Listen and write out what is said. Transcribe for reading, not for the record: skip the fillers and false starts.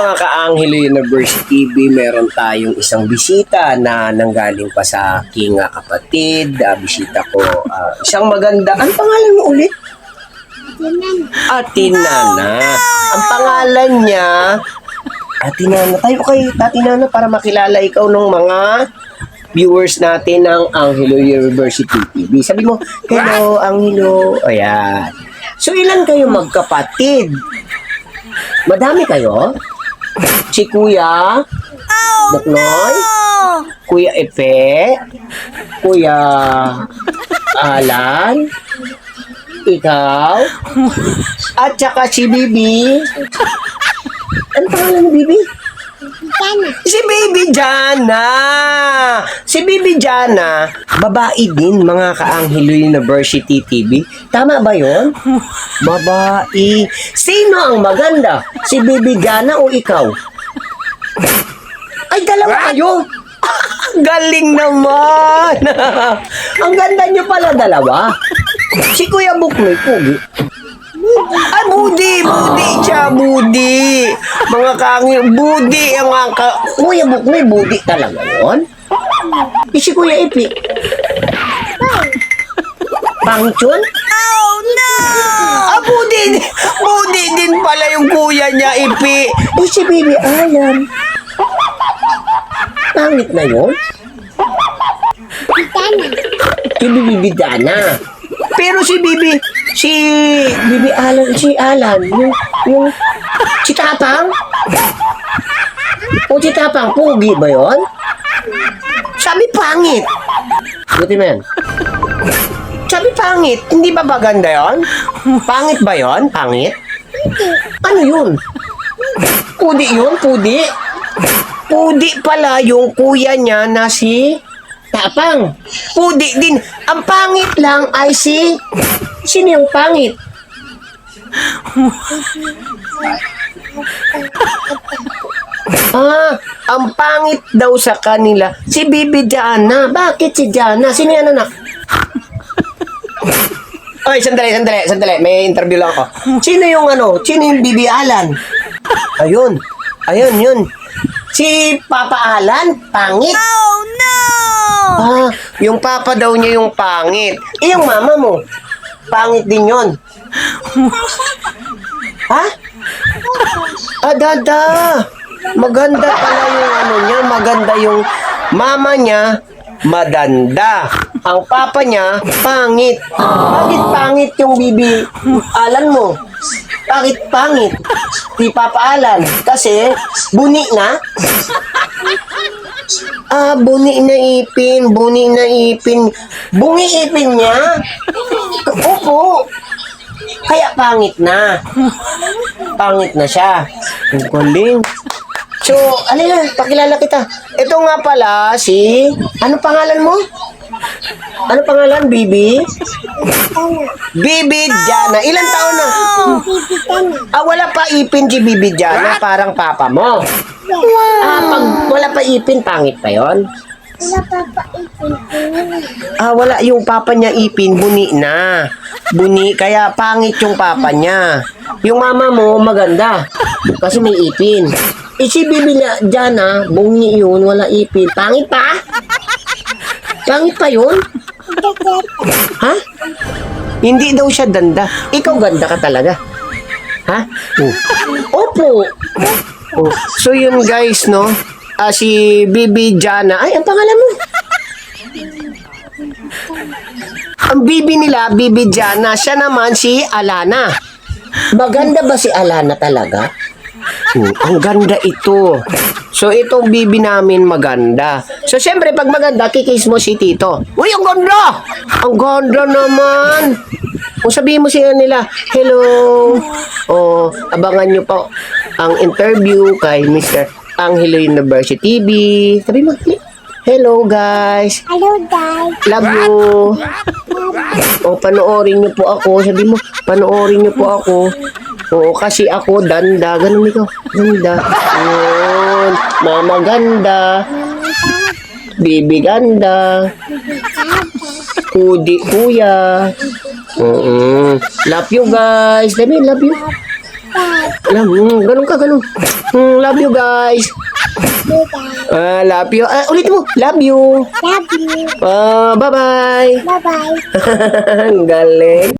mga ka-Angelo University TV, meron tayong isang bisita na nanggaling pa sa aking kapatid. Bisita ko, isang maganda. Ang pangalan mo ulit? Ate Nana. Ang pangalan niya, Ate Nana. Tayo kay Ate Nana para makilala ikaw ng mga viewers natin ng Angelo University TV. Sabi mo, hello, Angelo. Ayan. So, ilan kayo magkapatid? Madami kayo? Si Kuya Buknoy, Kuya Epe, Kuya Alan, ikaw, at saka si Bibi. Ano pangalan ni Bibi? Si Baby Jana. Si Baby Jana, babae din, mga ka-Angelo University TV. Tama ba yun? Babae. Sino ang maganda? Si Baby Jana o ikaw? Ay, dalawa kayo. Galing naman. Ang ganda nyo pala dalawa. Si Kuya Buknoy, pugi. Ay, budi siya, budi. Mga kangil, budi ang Kuya Buknoy, budi talaga yun. Si Kuya Ipi. Pangit yun? Oh no! Budi din pala yung kuya niya, Ipi. Si Bibi Alan. Pangit na yun? Si Bibi Dana. Pero si Bibi Alan, si Tapang? O si Tapang, pugi ba yun? Sabi pangit. Buti mo yan. Sabi pangit, hindi ba maganda yun? Pangit ba yun? Pangit? Ano yun? Pudi yun? Pudi? Pudi pala yung kuya niya na si Tapang. Pudi din. Ang pangit lang ay sino yung pangit? Ang pangit daw sa kanila si Bibi Jana. Bakit si Jana? Sino yan, anak? Oy, sandali. May interview lang ako. Sino yung Bibi Alan? Ayun, yun. Si Papa Alan, pangit. Oh no! Yung papa daw niya yung pangit. Yung mama mo, pangit din yun. Ha? Dada. Maganda pala yung niya. Maganda yung mama niya, madanda. Ang papa niya, pangit. Bakit pangit yung Bibi Alan mo? Bakit pangit? Si Papa Alan. Kasi, buni na. Buni na ipin. Bungi ipin niya. Opo. Kaya pangit na. Pangit na siya. Ang galing. So, pakilala kita. Ito nga pala ano pangalan mo? Ano pangalan, Bibi? Bibi Jana. Ilan taon na? Wala pa ipin si Bibi Jana, parang papa mo. Pag wala pa ipin, pangit pa yon? Wala yung papa niya ipin, buni na. Buni, kaya pangit yung papa niya. Yung mama mo, maganda. Kasi may ipin. Si Bibi Jana, bungi yun, wala ipin. Pangit pa? Pangit pa yun? Ha? Hindi daw siya ganda. Ikaw ganda ka talaga. Ha? Opo. So yun guys, no? Si Bibi Jana. Ay, ang pangalan mo? Ang Bibi nila, Bibi Jana. Siya naman si Alana. Maganda ba si Alana talaga? Ang ganda ito. So, itong Bibi namin maganda. So, syempre, pag maganda, kikis mo si Tito. Uy, ang ganda! Ang ganda naman! Kung sabihin mo siya nila, hello! Abangan nyo po ang interview kay Mr. Angelo University TV. Sabi mo, hello guys! Hello guys! Love you! Panoorin nyo po ako. Sabi mo, panoorin nyo po ako. Kasi ako, danda. Ganun ikaw. Ganda. Yun. Mama ganda. Bibi ganda. Kudi kuya. Love you guys. Sabi, love you. Ganun ka, ganun. Love you guys. Love you. Ulit mo. Love you. Love you. Bye-bye. Bye-bye. Ang galing.